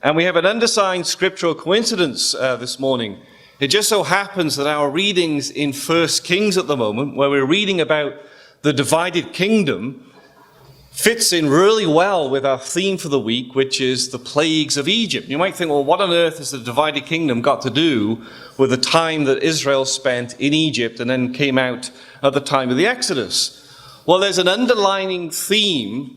And we have an undersigned scriptural coincidence this morning. It just so happens that our readings in 1 Kings at the moment, where we're reading about the divided kingdom, fits in really well with our theme for the week, which is the plagues of Egypt. You might think, well, what on earth has the divided kingdom got to do with the time that Israel spent in Egypt and then came out at the time of the Exodus? Well, there's an underlining theme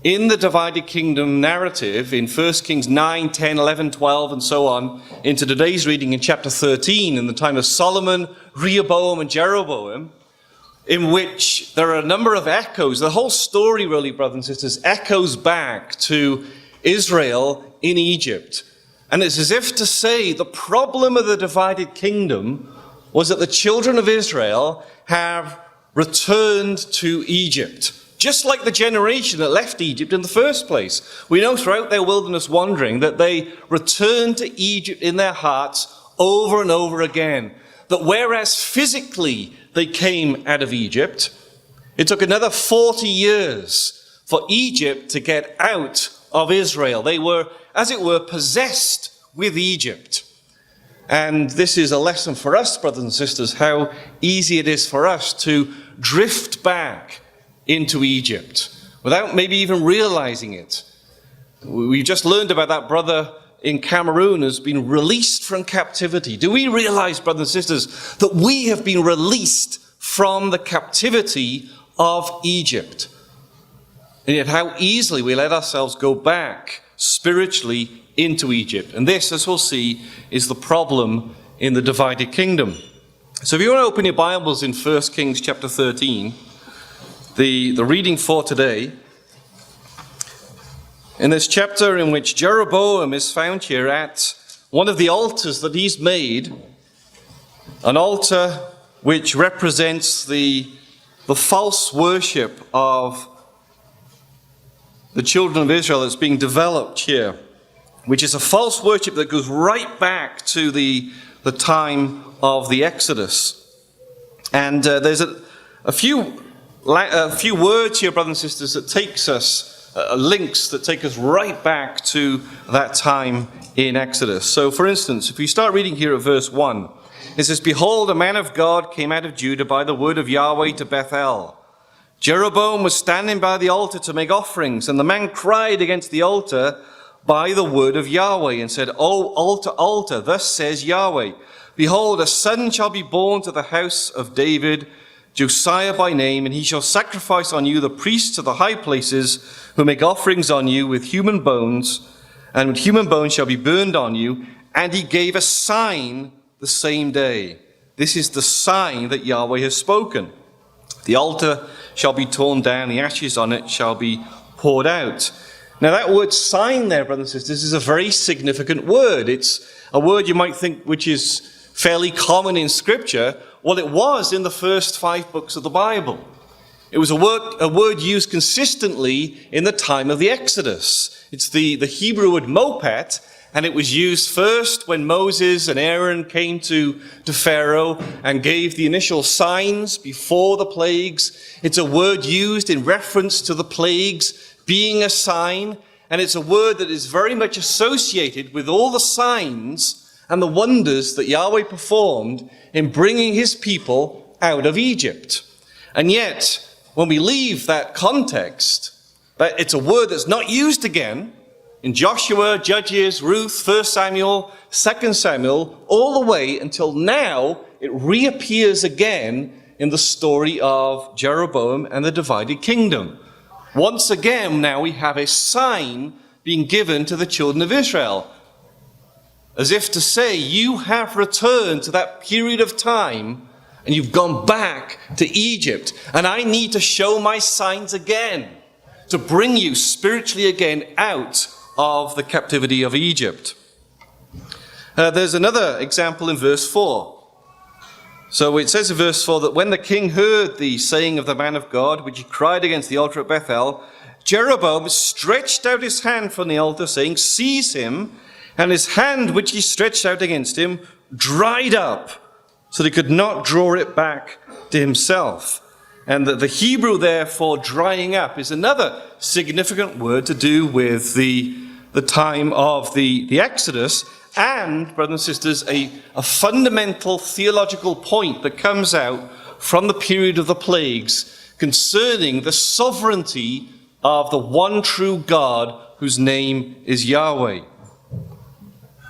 in the divided kingdom narrative in 1 Kings 9, 10, 11, 12, and so on, into today's reading in chapter 13, in the time of Solomon, Rehoboam, and Jeroboam, in which there are a number of echoes. The whole story, really, brothers and sisters, echoes back to Israel in Egypt. And it's as if to say the problem of the divided kingdom was that the children of Israel have returned to Egypt, just like the generation that left Egypt in the first place. We know throughout their wilderness wandering that they returned to Egypt in their hearts over and over again. That whereas physically they came out of Egypt, it took another 40 years for Egypt to get out of Israel. They were, as it were, possessed with Egypt. And this is a lesson for us, brothers and sisters, how easy it is for us to drift back into Egypt without maybe even realizing it. We just learned about that brother in Cameroon has been released from captivity. Do we realize, brothers and sisters, that we have been released from the captivity of Egypt? And yet how easily we let ourselves go back spiritually into Egypt. And this, as we'll see, is the problem in the divided kingdom. So if you want to open your Bibles in 1 Kings chapter 13, the reading for today, in this chapter in which Jeroboam is found here at one of the altars that he's made, an altar which represents the false worship of the children of Israel that's being developed here, which is a false worship that goes right back to the time of the Exodus. And there's a few words here, brothers and sisters, that takes us links that take us right back to that time in Exodus. So, for instance, if we start reading here at verse 1, it says, "Behold, a man of God came out of Judah by the word of Yahweh to Bethel. Jeroboam was standing by the altar to make offerings, and the man cried against the altar by the word of Yahweh, and said, O altar, altar, thus says Yahweh, behold, a son shall be born to the house of David, Josiah by name, and he shall sacrifice on you the priests of the high places, who make offerings on you with human bones, and with human bones shall be burned on you. And he gave a sign the same day. This is the sign that Yahweh has spoken. The altar shall be torn down, the ashes on it shall be poured out." Now that word sign there, brothers and sisters, is a very significant word. It's a word you might think which is fairly common in Scripture. Well, it was in the first 5 books of the Bible. It was a word used consistently in the time of the Exodus. It's the Hebrew word mopet, and it was used first when Moses and Aaron came to Pharaoh and gave the initial signs before the plagues. It's a word used in reference to the plagues being a sign, and it's a word that is very much associated with all the signs and the wonders that Yahweh performed in bringing his people out of Egypt. And yet, when we leave that context, that it's a word that's not used again in Joshua, Judges, Ruth, 1 Samuel, 2 Samuel, all the way until now, it reappears again in the story of Jeroboam and the divided kingdom. Once again, now we have a sign being given to the children of Israel, as if to say, you have returned to that period of time and you've gone back to Egypt, and I need to show my signs again to bring you spiritually again out of the captivity of Egypt. There's another example in verse 4. So it says in verse 4 that when the king heard the saying of the man of God, which he cried against the altar at Bethel, Jeroboam stretched out his hand from the altar, saying, Seize him. And his hand which he stretched out against him dried up, so that he could not draw it back to himself. And the Hebrew, therefore, drying up, is another significant word to do with the the time of the Exodus, and, brothers and sisters, a fundamental theological point that comes out from the period of the plagues concerning the sovereignty of the one true God whose name is Yahweh.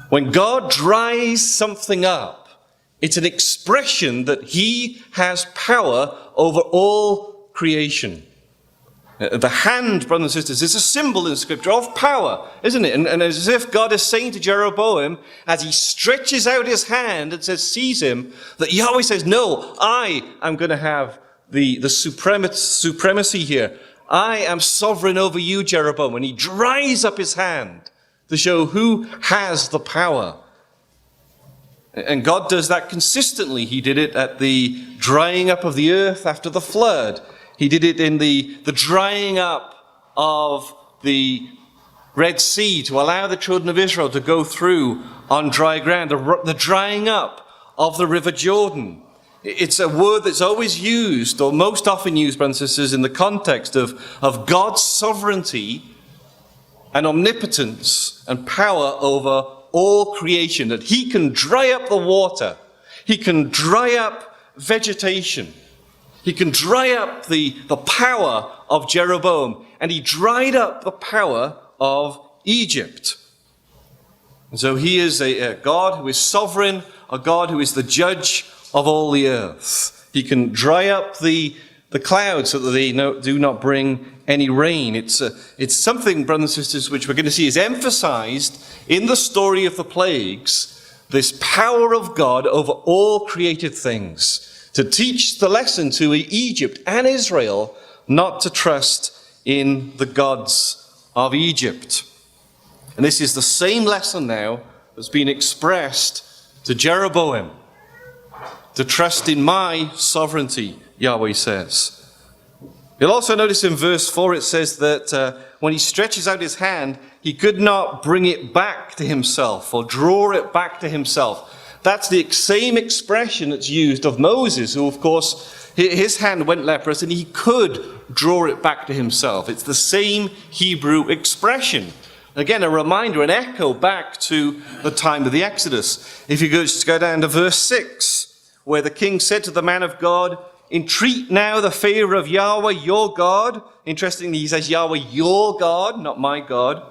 When God dries something up, it's an expression that he has power over all creation. The hand, brothers and sisters, is a symbol in Scripture of power, isn't it? And as if God is saying to Jeroboam, as he stretches out his hand and seize him, that Yahweh says, no, I am going to have the supremacy here. I am sovereign over you, Jeroboam. And he dries up his hand to show who has the power. And God does that consistently. He did it at the drying up of the earth after the flood. He did it in the drying up of the Red Sea to allow the children of Israel to go through on dry ground. The drying up of the River Jordan. It's a word that's always used, or most often used, brothers and sisters, in the context of God's sovereignty and omnipotence and power over all creation. That he can dry up the water. He can dry up vegetation. He can dry up the power of Jeroboam, and he dried up the power of Egypt. And so he is a God who is sovereign, a God who is the judge of all the earth. He can dry up the clouds so that they do not bring any rain. It's something, brothers and sisters, which we're going to see is emphasized in the story of the plagues, this power of God over all created things, to teach the lesson to Egypt and Israel not to trust in the gods of Egypt. And this is the same lesson now that's been expressed to Jeroboam, to trust in my sovereignty, Yahweh says. You'll also notice in verse 4 it says that when he stretches out his hand, he could not bring it back to himself or draw it back to himself. That's the same expression that's used of Moses, who, of course, his hand went leprous and he could draw it back to himself. It's the same Hebrew expression. Again, a reminder, an echo back to the time of the Exodus. If you just go down to verse 6, where the king said to the man of God, entreat now the favor of Yahweh, your God. Interestingly, he says Yahweh, your God, not my God.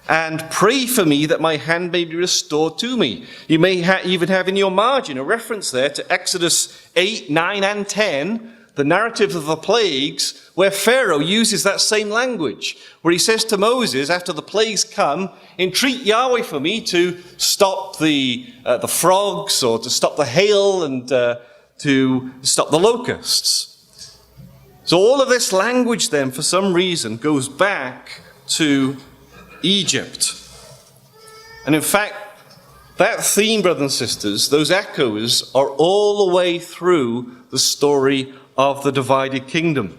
And pray for me that my hand may be restored to me. You may even have in your margin a reference there to Exodus 8, 9, and 10, the narrative of the plagues, where Pharaoh uses that same language, where he says to Moses, after the plagues come, entreat Yahweh for me to stop the frogs, or to stop the hail, and to stop the locusts. So all of this language then, for some reason, goes back to Egypt. And in fact, that theme, brothers and sisters, those echoes are all the way through the story of the divided kingdom.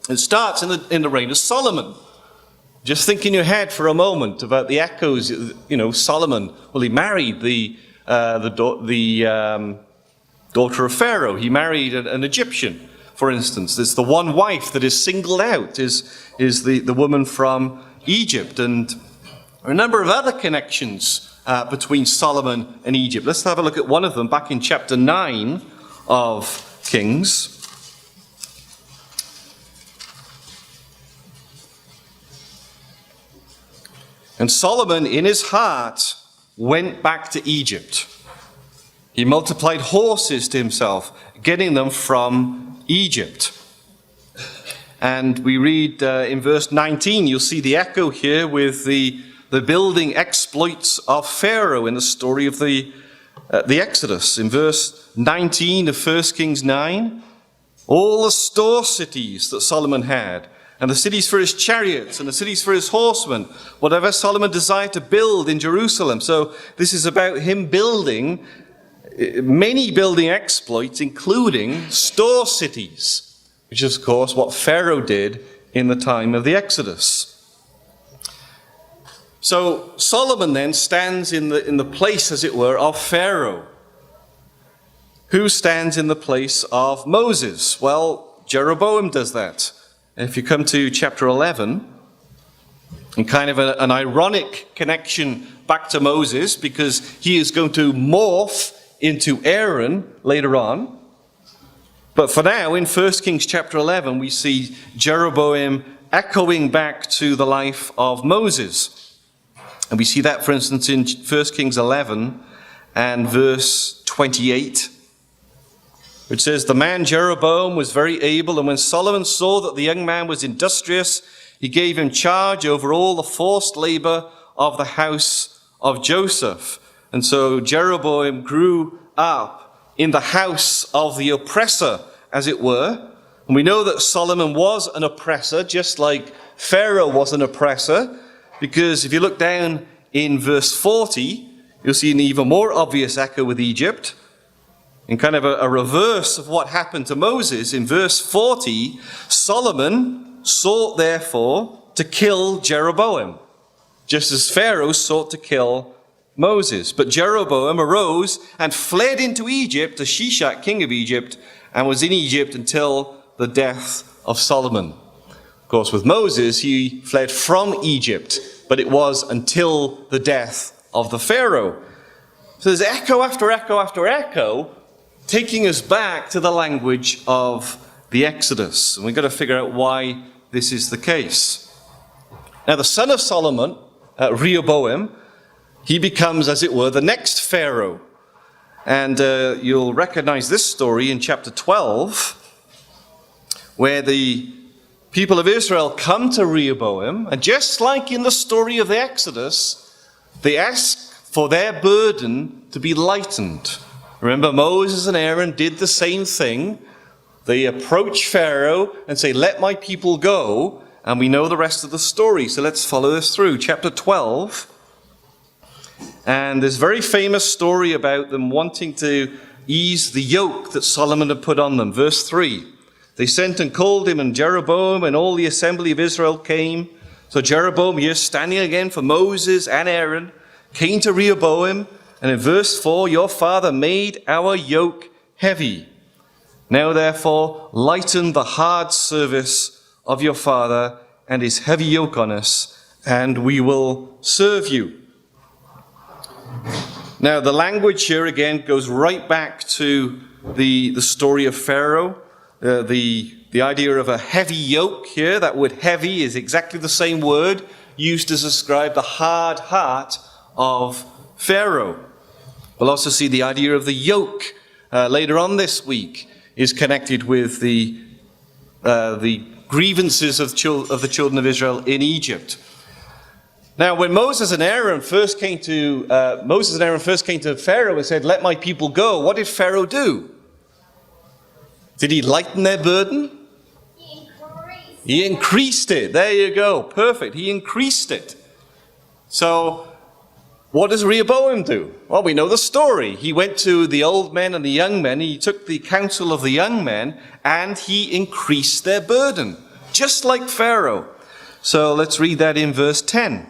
It starts in the reign of Solomon. Just think in your head for a moment about the echoes. Solomon, well, he married the daughter of Pharaoh. He married an Egyptian, for instance. There's the one wife that is singled out, is the woman from Egypt, and a number of other connections between Solomon and Egypt. Let's have a look at one of them back in chapter 9 of Kings. And Solomon, in his heart, went back to Egypt. He multiplied horses to himself, getting them from Egypt. And we read in verse 19, you'll see the echo here with the building exploits of Pharaoh in the story of the Exodus. In verse 19 of 1 Kings 9, all the store cities that Solomon had, and the cities for his chariots, and the cities for his horsemen, whatever Solomon desired to build in Jerusalem. So this is about him building many building exploits, including store cities, which is, of course, what Pharaoh did in the time of the Exodus. So Solomon then stands in the place, as it were, of Pharaoh. Who stands in the place of Moses? Well, Jeroboam does that. And if you come to chapter 11, And kind of an ironic connection back to Moses, because he is going to morph into Aaron later on. But for now, in 1 Kings chapter 11, we see Jeroboam echoing back to the life of Moses. And we see that, for instance, in 1 Kings 11 and verse 28, which says, "The man Jeroboam was very able, and when Solomon saw that the young man was industrious, he gave him charge over all the forced labor of the house of Joseph." And so Jeroboam grew up in the house of the oppressor, as it were. And we know that Solomon was an oppressor, just like Pharaoh was an oppressor, because if you look down in verse 40, you'll see an even more obvious echo with Egypt. In kind of a reverse of what happened to Moses, in verse 40, Solomon sought therefore to kill Jeroboam, just as Pharaoh sought to kill Moses. But Jeroboam arose and fled into Egypt to Shishak, king of Egypt, and was in Egypt until the death of Solomon. Of course, with Moses, he fled from Egypt, but it was until the death of the Pharaoh. So there's echo after echo after echo, taking us back to the language of the Exodus. And we've got to figure out why this is the case. Now, the son of Solomon, Rehoboam, he becomes, as it were, the next Pharaoh. And you'll recognize this story in chapter 12, where the people of Israel come to Rehoboam, and just like in the story of the Exodus, they ask for their burden to be lightened. Remember, Moses and Aaron did the same thing. They approach Pharaoh and say, "Let my people go," and we know the rest of the story. So let's follow this through. Chapter 12. And there's a very famous story about them wanting to ease the yoke that Solomon had put on them. Verse 3. "They sent and called him, and Jeroboam and all the assembly of Israel came." So Jeroboam, here standing again for Moses and Aaron, came to Rehoboam. And in verse 4, "Your father made our yoke heavy. Now therefore lighten the hard service of your father and his heavy yoke on us, and we will serve you." Now the language here again goes right back to the story of Pharaoh. The idea of a heavy yoke here, that word heavy is exactly the same word used to describe the hard heart of Pharaoh. We'll also see the idea of the yoke later on this week is connected with the grievances of the children of Israel in Egypt. Now, when Moses and Aaron first came to Pharaoh and said, "Let my people go," what did Pharaoh do? Did he lighten their burden? He increased it. There you go. Perfect. He increased it. So, what does Rehoboam do? Well, we know the story. He went to the old men and the young men. He took the counsel of the young men, and he increased their burden, just like Pharaoh. So let's read that in verse 10.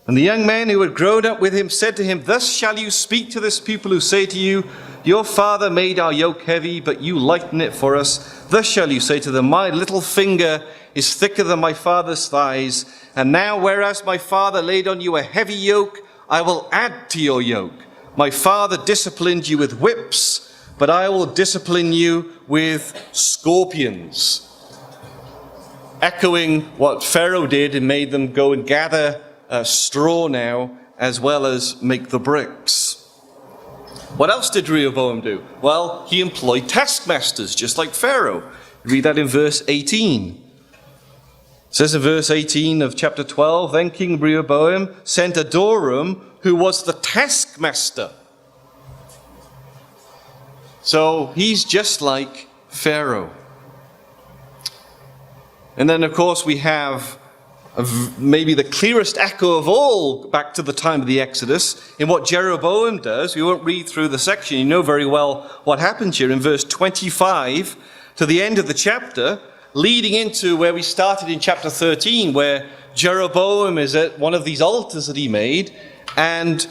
"And the young men who had grown up with him said to him, 'Thus shall you speak to this people who say to you, Your father made our yoke heavy, but you lighten it for us. Thus shall you say to them, My little finger is thicker than my father's thighs. And now, whereas my father laid on you a heavy yoke, I will add to your yoke. My father disciplined you with whips, but I will discipline you with scorpions.'" Echoing what Pharaoh did and made them go and gather straw now, as well as make the bricks. What else did Rehoboam do? Well, he employed taskmasters, just like Pharaoh. Read that in verse 18. It says in verse 18 of chapter 12, "Then King Rehoboam sent Adoram, who was the taskmaster." So he's just like Pharaoh. And then, of course, we have maybe the clearest echo of all back to the time of the Exodus in what Jeroboam does. We won't read through the section. You know very well what happens here in verse 25 to the end of the chapter, leading into where we started in chapter 13, where Jeroboam is at one of these altars that he made, and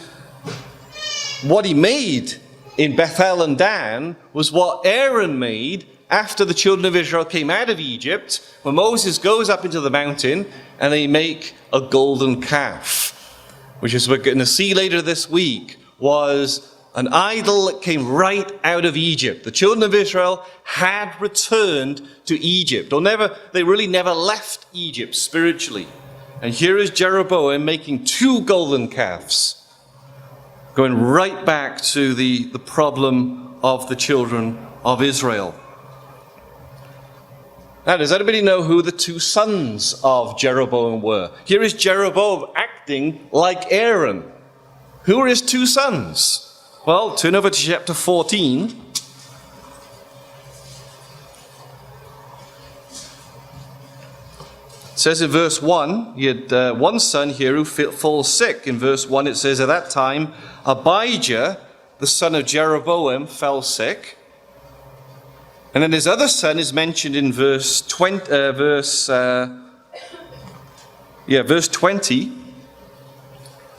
what he made in Bethel and Dan was what Aaron made after the children of Israel came out of Egypt, when Moses goes up into the mountain and they make a golden calf, which is what we're going to see later this week, was an idol that came right out of Egypt. The children of Israel had returned to Egypt, or they really never left Egypt spiritually. And here is Jeroboam making 2 golden calves, going right back to the problem of the children of Israel. Now, does anybody know who the 2 sons of Jeroboam were? Here is Jeroboam acting like Aaron. Who are his 2 sons? Well, turn over to chapter 14. It says in verse 1, he had one son here who falls sick. In verse 1 it says, at that time, Abijah, the son of Jeroboam, fell sick. And then his other son is mentioned in verse 20.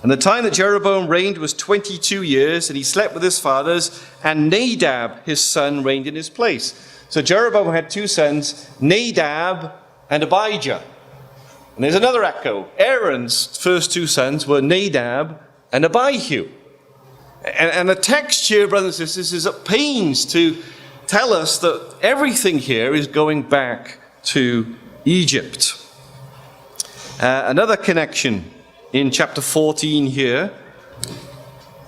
And the time that Jeroboam reigned was 22 years, and he slept with his fathers, and Nadab, his son, reigned in his place. So Jeroboam had 2 sons, Nadab and Abijah. And there's another echo. Aaron's first 2 sons were Nadab and Abihu. And the text here, brothers and sisters, is at pains to tell us that everything here is going back to Egypt. Another connection in chapter 14 here,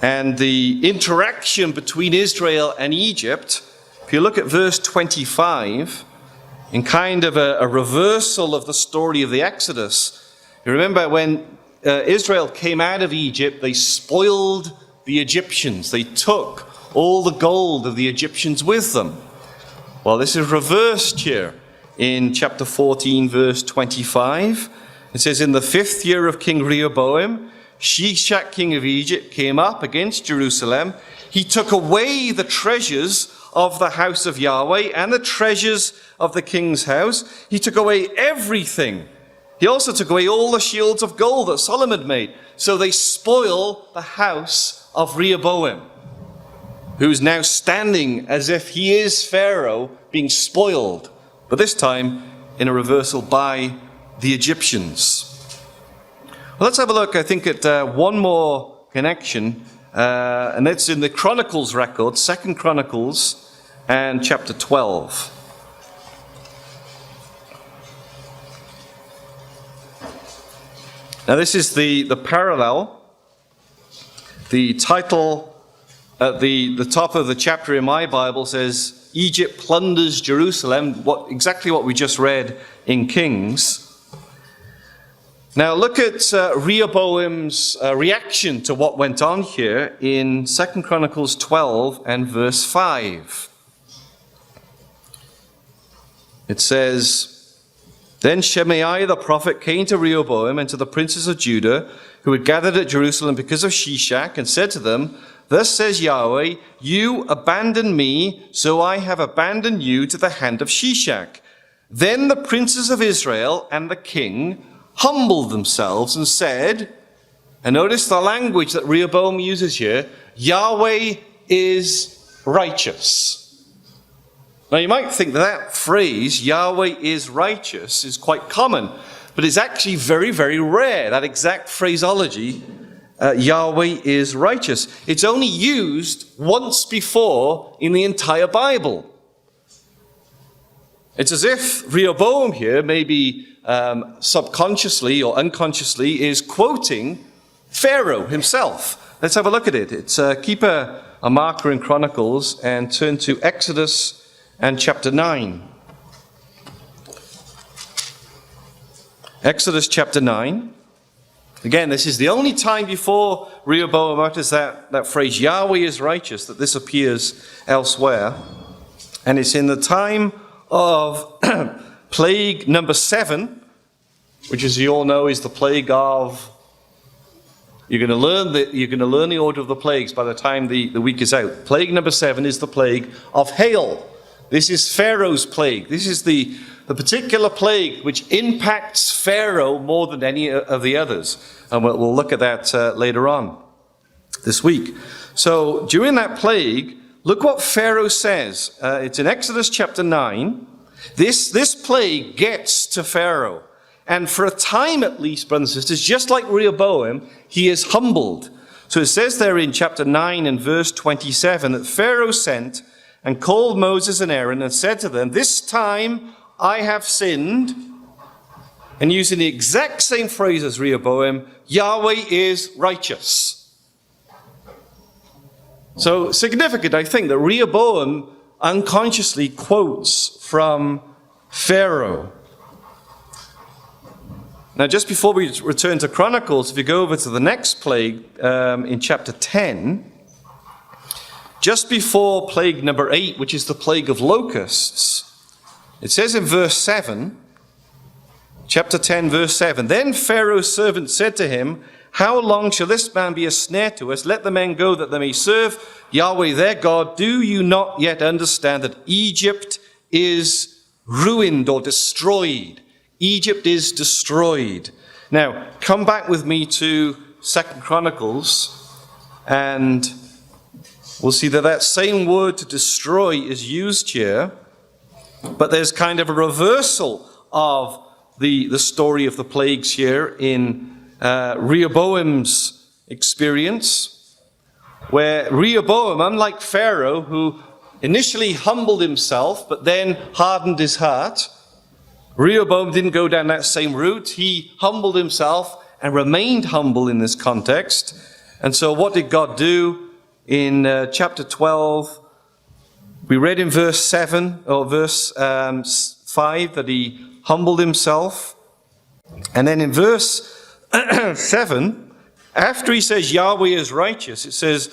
and the interaction between Israel and Egypt. If you look at verse 25, in kind of a reversal of the story of the Exodus, you remember when Israel came out of Egypt, they spoiled the Egyptians. They took all the gold of the Egyptians with them. Well, this is reversed here in chapter 14, verse 25. It says, in the 5th year of King Rehoboam, Shishak, king of Egypt, came up against Jerusalem. He took away the treasures of the house of Yahweh and the treasures of the king's house. He took away everything. He also took away all the shields of gold that Solomon had made. So they spoil the house of Rehoboam, who's now standing as if he is Pharaoh, being spoiled, but this time in a reversal by the Egyptians. Well, let's have a look, I think, at one more connection, and that's in the Chronicles record, 2 Chronicles and chapter 12. Now, this is the parallel. The title at the top of the chapter in my Bible says, Egypt plunders Jerusalem, exactly what we just read in Kings. Now look at Rehoboam's reaction to what went on here in 2 Chronicles 12 and verse 5. It says, then Shemaiah the prophet came to Rehoboam and to the princes of Judah who had gathered at Jerusalem because of Shishak, and said to them, thus says Yahweh, you abandoned me, so I have abandoned you to the hand of Shishak. Then the princes of Israel and the king humbled themselves and said, and notice the language that Rehoboam uses here, Yahweh is righteous. Now you might think that phrase, Yahweh is righteous, is quite common, but it's actually very, very rare, that exact phraseology, Yahweh is righteous. It's only used once before in the entire Bible. It's as if Rehoboam here, maybe subconsciously or unconsciously, is quoting Pharaoh himself. Let's have a look at it. It's keep a marker in Chronicles and turn to Exodus and chapter 9. Exodus chapter 9. Again, this is the only time before Rehoboam utters that phrase, Yahweh is righteous, that this appears elsewhere. And it's in the time of plague number 7, which, as you all know, is the plague of... You're going to learn the order of the plagues by the time the week is out. Plague number 7 is the plague of hail. This is Pharaoh's plague. This is the particular plague which impacts Pharaoh more than any of the others. And we'll look at that later on this week. So during that plague, look what Pharaoh says. It's in Exodus chapter 9. This plague gets to Pharaoh. And for a time at least, brothers and sisters, just like Rehoboam, he is humbled. So it says there in chapter 9 and verse 27 that Pharaoh sent and called Moses and Aaron and said to them, "This time I have sinned." And using the exact same phrase as Rehoboam, Yahweh is righteous. So significant, I think, that Rehoboam unconsciously quotes from Pharaoh. Now, just before we return to Chronicles, if you go over to the next plague in chapter 10, just before plague number 8, which is the plague of locusts, it says in verse 7, chapter 10, verse 7, "Then Pharaoh's servant said to him, 'How long shall this man be a snare to us? Let the men go that they may serve Yahweh their God. Do you not yet understand that Egypt is ruined or destroyed?'" Egypt is destroyed. Now, come back with me to 2 Chronicles, and we'll see that that same word to destroy is used here, but there's kind of a reversal of the story of the plagues here in Rehoboam's experience, where Rehoboam, unlike Pharaoh, who initially humbled himself but then hardened his heart, Rehoboam didn't go down that same route. He humbled himself and remained humble in this context. And so what did God do in chapter 12? We read in verse 7 or verse 5 that he humbled himself. And then in verse 7, after he says Yahweh is righteous, it says,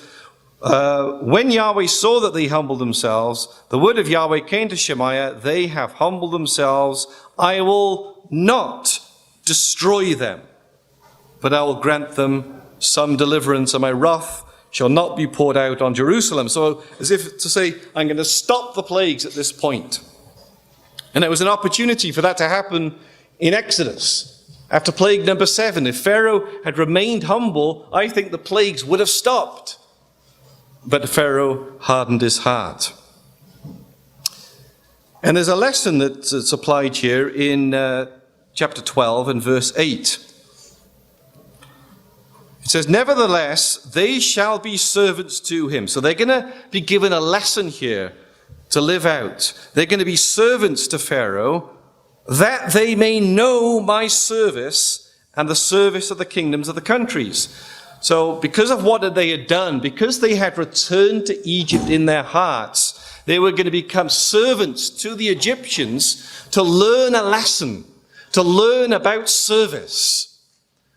"When Yahweh saw that they humbled themselves, the word of Yahweh came to Shemaiah, 'They have humbled themselves. I will not destroy them, but I will grant them some deliverance, and my wrath shall not be poured out on Jerusalem.'" So as if to say, I'm going to stop the plagues at this point. And there was an opportunity for that to happen in Exodus. After plague number 7, if Pharaoh had remained humble, I think the plagues would have stopped. But Pharaoh hardened his heart. And there's a lesson that's applied here in chapter 12 and verse 8. It says, "Nevertheless, they shall be servants to him." So they're going to be given a lesson here to live out. They're going to be servants to Pharaoh, "that they may know my service and the service of the kingdoms of the countries." So because of what they had done, because they had returned to Egypt in their hearts, they were going to become servants to the Egyptians to learn a lesson, to learn about service,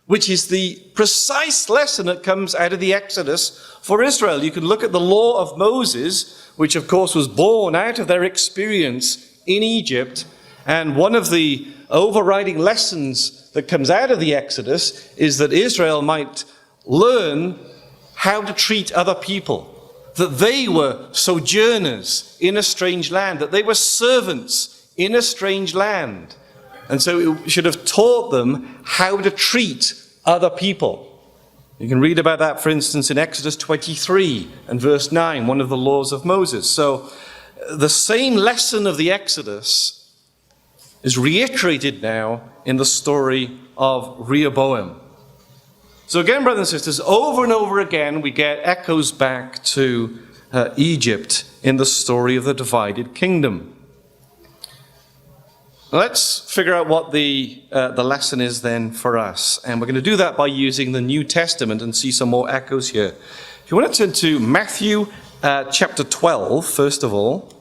which is the precise lesson that comes out of the Exodus for Israel. You can look at the law of Moses, which of course was born out of their experience in Egypt. And one of the overriding lessons that comes out of the Exodus is that Israel might learn how to treat other people, that they were sojourners in a strange land, that they were servants in a strange land. And so it should have taught them how to treat other people. You can read about that, for instance, in Exodus 23 and verse 9, one of the laws of Moses. So the same lesson of the Exodus is reiterated now in the story of Rehoboam. So again, brothers and sisters, over and over again, we get echoes back to Egypt in the story of the divided kingdom. Let's figure out what the lesson is then for us. And we're going to do that by using the New Testament and see some more echoes here. If you want to turn to Matthew chapter 12, first of all.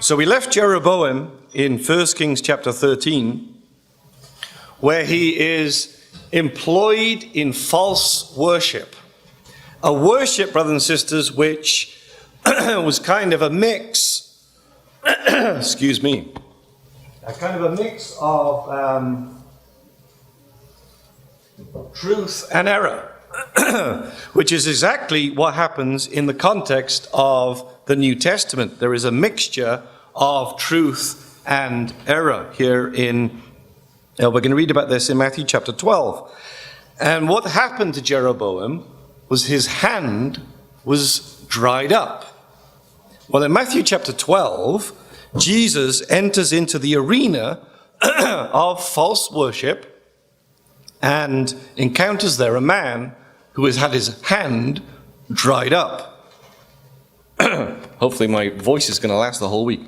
So we left Jeroboam in 1 Kings chapter 13, where he is employed in false worship. A worship, brothers and sisters, which was kind of a mix, excuse me, a kind of a mix of truth and error, which is exactly what happens in the context of the New Testament. There is a mixture of truth and error here we're going to read about this in Matthew chapter 12. And what happened to Jeroboam was his hand was dried up. Well, in Matthew chapter 12, Jesus enters into the arena of false worship and encounters there a man who has had his hand dried up. Hopefully my voice is going to last the whole week.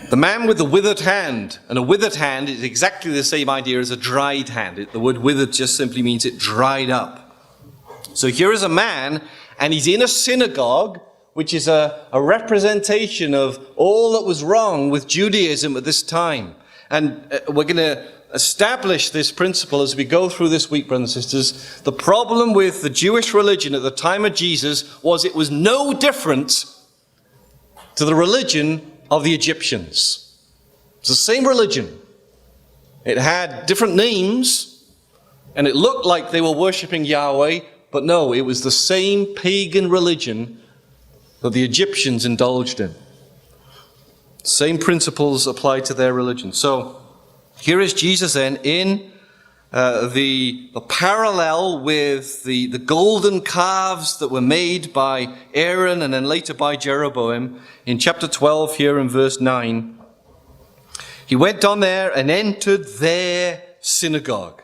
The man with the withered hand, and a withered hand is exactly the same idea as a dried hand. The word withered just simply means it dried up. So here is a man, and he's in a synagogue, which is a representation of all that was wrong with Judaism at this time. And we're going to establish this principle as we go through this week, brothers and sisters. The problem with the Jewish religion at the time of Jesus was it was no different to the religion of the Egyptians. It's the same religion. It had different names, and it looked like they were worshipping Yahweh, but no, it was the same pagan religion that the Egyptians indulged in. Same principles applied to their religion. So here is Jesus then in the parallel with the golden calves that were made by Aaron and then later by Jeroboam. In chapter 12 here in verse 9, he went on there and entered their synagogue.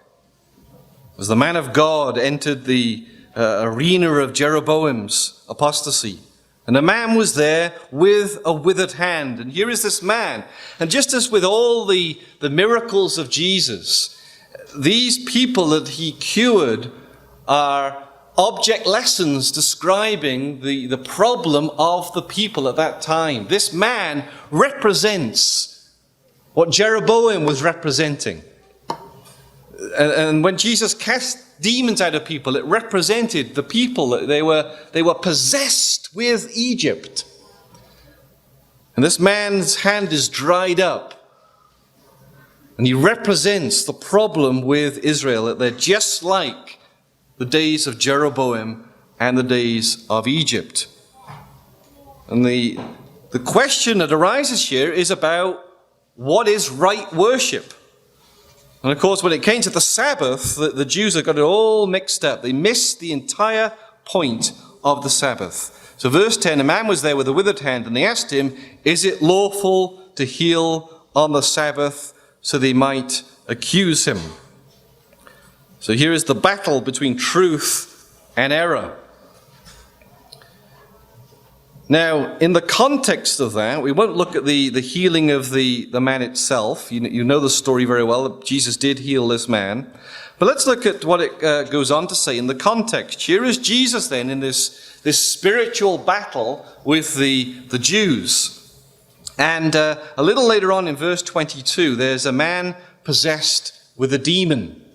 As the man of God entered the arena of Jeroboam's apostasy. And a man was there with a withered hand. And here is this man. And just as with all the miracles of Jesus, these people that he cured are object lessons describing the problem of the people at that time. This man represents what Jeroboam was representing. And when Jesus cast demons out of people, it represented the people that they were possessed with Egypt. And this man's hand is dried up. And he represents the problem with Israel, that they're just like the days of Jeroboam and the days of Egypt. And the question that arises here is about what is right worship. And of course, when it came to the Sabbath, the Jews had got it all mixed up. They missed the entire point of the Sabbath. So verse 10, a man was there with a withered hand, and they asked him, is it lawful to heal on the Sabbath? So they might accuse him. So here is the battle between truth and error. Now, in the context of that, we won't look at the healing of the man itself. You know the story very well. Jesus did heal this man. But let's look at what it goes on to say in the context. Here is Jesus then in this spiritual battle with the Jews. And a little later on in verse 22, there's a man possessed with a demon.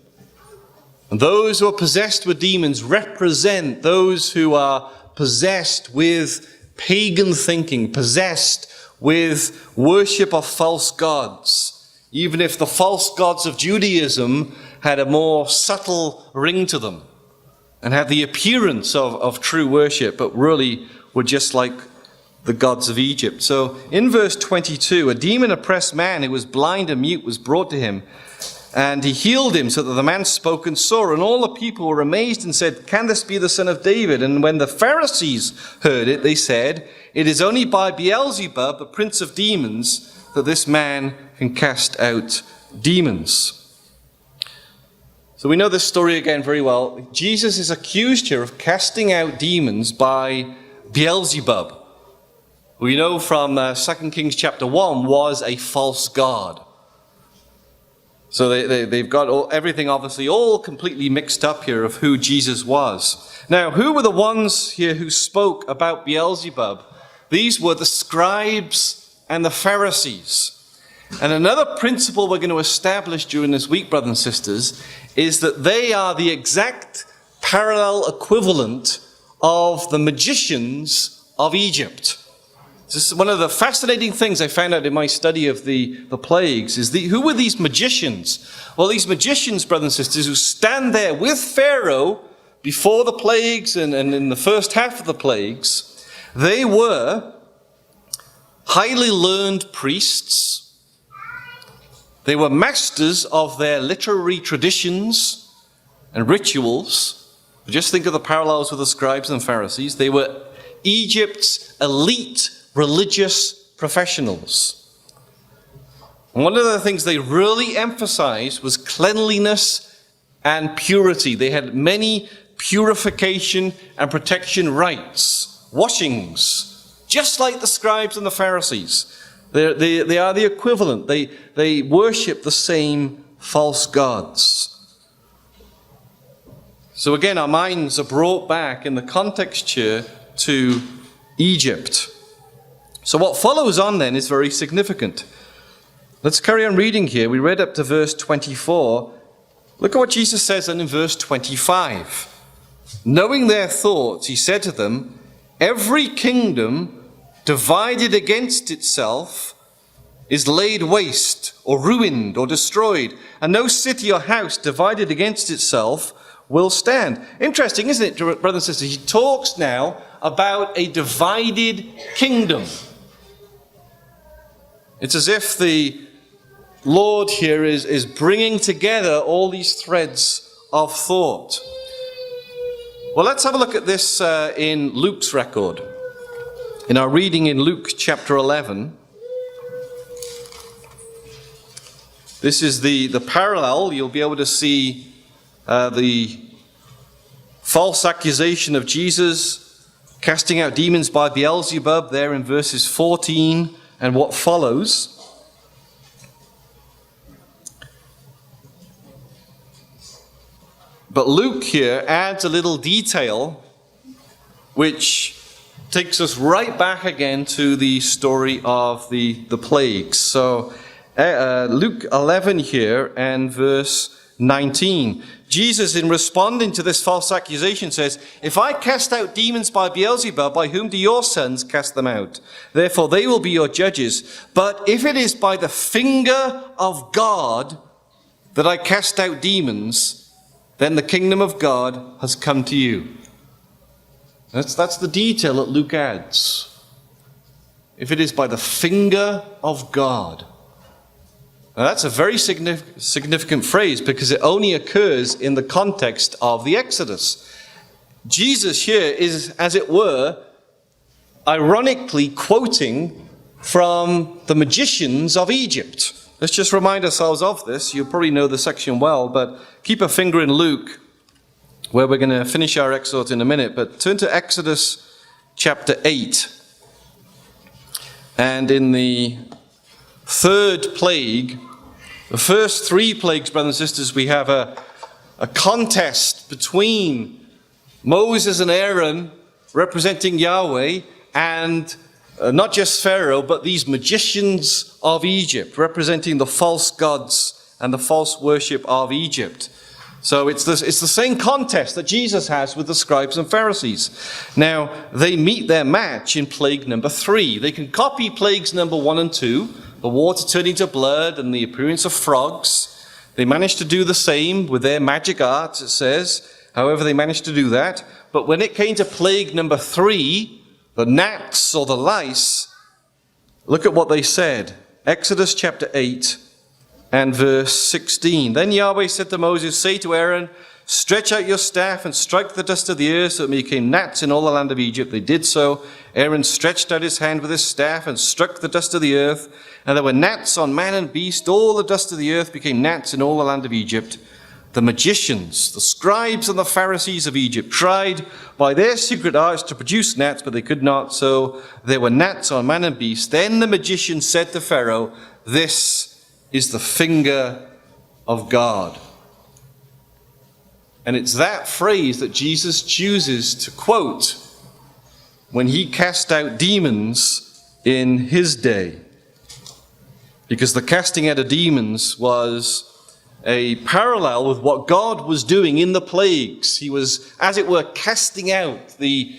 And those who are possessed with demons represent those who are possessed with pagan thinking, possessed with worship of false gods, even if the false gods of Judaism had a more subtle ring to them and had the appearance of true worship, but really were just like the gods of Egypt. So in verse 22, a demon-oppressed man who was blind and mute was brought to him, and he healed him so that the man spoke and saw. And all the people were amazed and said, can this be the son of David? And when the Pharisees heard it, they said, it is only by Beelzebub, the prince of demons, that this man can cast out demons. So we know this story again very well. Jesus is accused here of casting out demons by Beelzebub. We know from 2 Kings chapter 1 was a false god. So they've got everything obviously all completely mixed up here of who Jesus was. Now, who were the ones here who spoke about Beelzebub? These were the scribes and the Pharisees. And another principle we're going to establish during this week, brothers and sisters, is that they are the exact parallel equivalent of the magicians of Egypt. This is one of the fascinating things I found out in my study of the plagues is who were these magicians? Well, these magicians, brothers and sisters, who stand there with Pharaoh before the plagues and in the first half of the plagues, They were highly learned priests. They were masters of their literary traditions and rituals. Just think of the parallels with the scribes and Pharisees. They were Egypt's elite religious professionals. And one of the things they really emphasized was cleanliness and purity. They had many purification and protection rites, washings, just like the scribes and the Pharisees. They are the equivalent. They worship the same false gods. So again, our minds are brought back in the context here to Egypt. So what follows on then is very significant. Let's carry on reading here. We read up to verse 24. Look at what Jesus says then in verse 25. Knowing their thoughts, he said to them, every kingdom divided against itself is laid waste or ruined or destroyed, and no city or house divided against itself will stand. Interesting, isn't it, brothers and sisters? He talks now about a divided kingdom. It's as if the Lord here is bringing together all these threads of thought. Well, let's have a look at this in Luke's record. In our reading in Luke chapter 11, this is the parallel. You'll be able to see the false accusation of Jesus casting out demons by Beelzebub there in verses 14 and what follows. But Luke here adds a little detail which takes us right back again to the story of the plagues. So Luke 11 here and verse 19. Jesus, in responding to this false accusation, says, if I cast out demons by Beelzebub, by whom do your sons cast them out? Therefore they will be your judges. But if it is by the finger of God that I cast out demons, then the kingdom of God has come to you. That's the detail that Luke adds. If it is by the finger of God. Now that's a very significant phrase because it only occurs in the context of the Exodus. Jesus here is, as it were, ironically quoting from the magicians of Egypt. Let's just remind ourselves of this. You probably know the section well, but keep a finger in Luke, where we're going to finish our exhort in a minute. But turn to Exodus chapter 8. And in the third plague, the first three plagues, brothers and sisters, we have a contest between Moses and Aaron, representing Yahweh, and not just Pharaoh, but these magicians of Egypt, representing the false gods and the false worship of Egypt. So it's the same contest that Jesus has with the scribes and Pharisees. Now, they meet their match in plague number 3. They can copy plagues number 1 and 2, the water turning to blood and the appearance of frogs. They managed to do the same with their magic arts, it says. However, they managed to do that. But when it came to plague number 3, the gnats or the lice, look at what they said. Exodus chapter 8 and verse 16. Then Yahweh said to Moses, say to Aaron, stretch out your staff and strike the dust of the earth so it became gnats in all the land of Egypt. They did so. Aaron stretched out his hand with his staff and struck the dust of the earth. And there were gnats on man and beast. All the dust of the earth became gnats in all the land of Egypt. The magicians, the scribes and the Pharisees of Egypt tried by their secret arts to produce gnats, but they could not. So there were gnats on man and beast. Then the magician said to Pharaoh, this is the finger of God. And it's that phrase that Jesus chooses to quote when he cast out demons in his day. Because the casting out of demons was a parallel with what God was doing in the plagues. He was, as it were, casting out the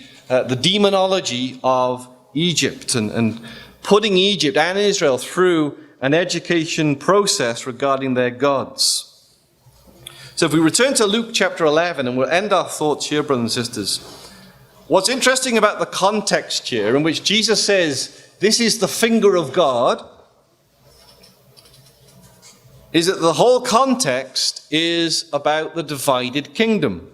demonology of Egypt and putting Egypt and Israel through an education process regarding their gods. So if we return to Luke chapter 11, and we'll end our thoughts here, brothers and sisters, what's interesting about the context here, in which Jesus says, this is the finger of God, is that the whole context is about the divided kingdom.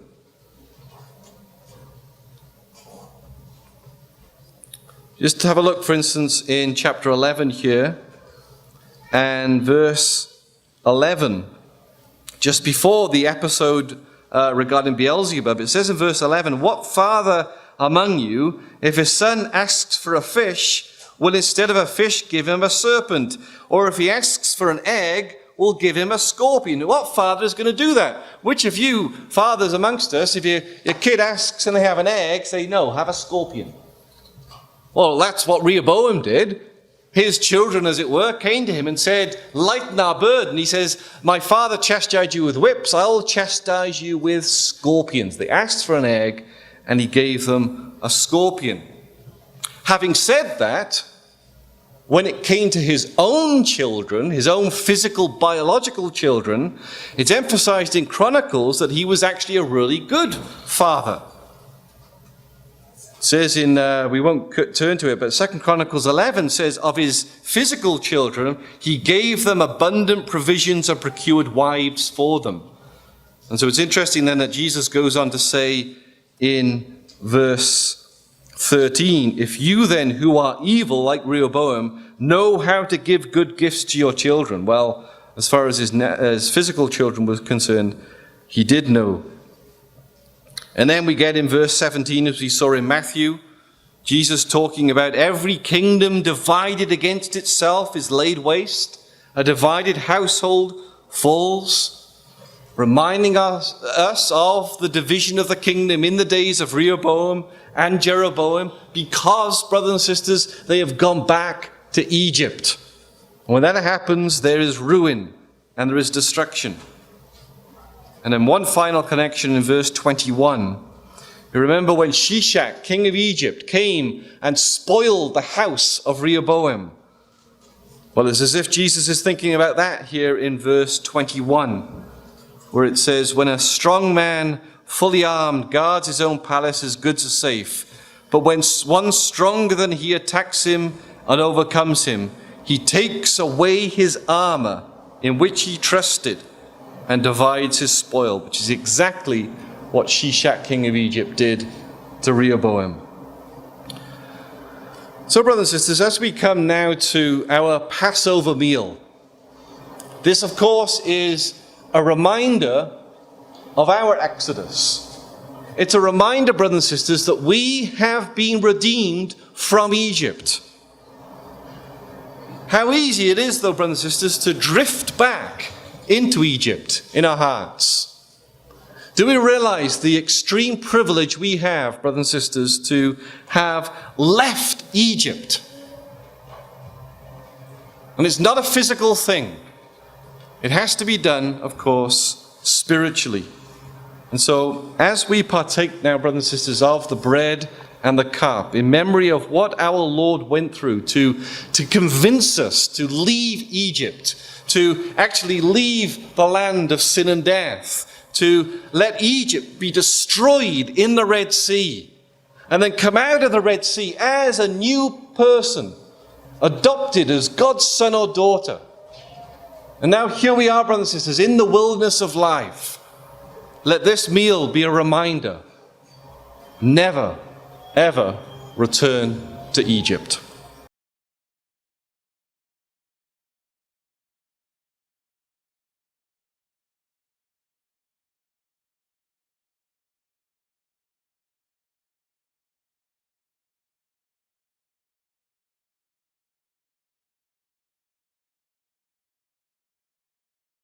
Just to have a look, for instance, in chapter 11 here, and verse 11, just before the episode regarding Beelzebub, it says in verse 11, "What father among you, if his son asks for a fish, will instead of a fish give him a serpent? Or if he asks for an egg, will give him a scorpion?" What father is going to do that? Which of you fathers amongst us, if your kid asks and they have an egg, say, "No, have a scorpion"? Well, that's what Rehoboam did. His children, as it were, came to him and said, "Lighten our burden." He says, "My father chastised you with whips, I'll chastise you with scorpions." They asked for an egg, and he gave them a scorpion. Having said that, when it came to his own children, his own physical, biological children, it's emphasized in Chronicles that he was actually a really good father. It says in, we won't turn to it, but 2 Chronicles 11 says, of his physical children, he gave them abundant provisions and procured wives for them. And so it's interesting then that Jesus goes on to say in verse 13, "If you then who are evil like Rehoboam know how to give good gifts to your children." Well, as far as his physical children were concerned, he did know. And then we get in verse 17, as we saw in Matthew, Jesus talking about every kingdom divided against itself is laid waste. A divided household falls, reminding us of the division of the kingdom in the days of Rehoboam and Jeroboam, because, brothers and sisters, they have gone back to Egypt. And when that happens, there is ruin and there is destruction. And then one final connection in verse 21. You remember when Shishak, king of Egypt, came and spoiled the house of Rehoboam. Well, it's as if Jesus is thinking about that here in verse 21, where it says, "When a strong man, fully armed, guards his own palace, his goods are safe. But when one stronger than he attacks him and overcomes him, he takes away his armor in which he trusted and divides his spoil," which is exactly what Shishak, king of Egypt, did to Rehoboam. So, brothers and sisters, as we come now to our Passover meal, this, of course, is a reminder of our Exodus. It's a reminder, brothers and sisters, that we have been redeemed from Egypt. How easy it is, though, brothers and sisters, to drift back into Egypt in our hearts. Do we realize the extreme privilege we have, brothers and sisters, to have left Egypt? And it's not a physical thing. It has to be done, of course, spiritually. And so, as we partake now, brothers and sisters, of the bread and the cup, in memory of what our Lord went through to convince us to leave Egypt, to actually leave the land of sin and death, to let Egypt be destroyed in the Red Sea, and then come out of the Red Sea as a new person, adopted as God's son or daughter. And now here we are, brothers and sisters, in the wilderness of life. Let this meal be a reminder. Never, ever return to Egypt.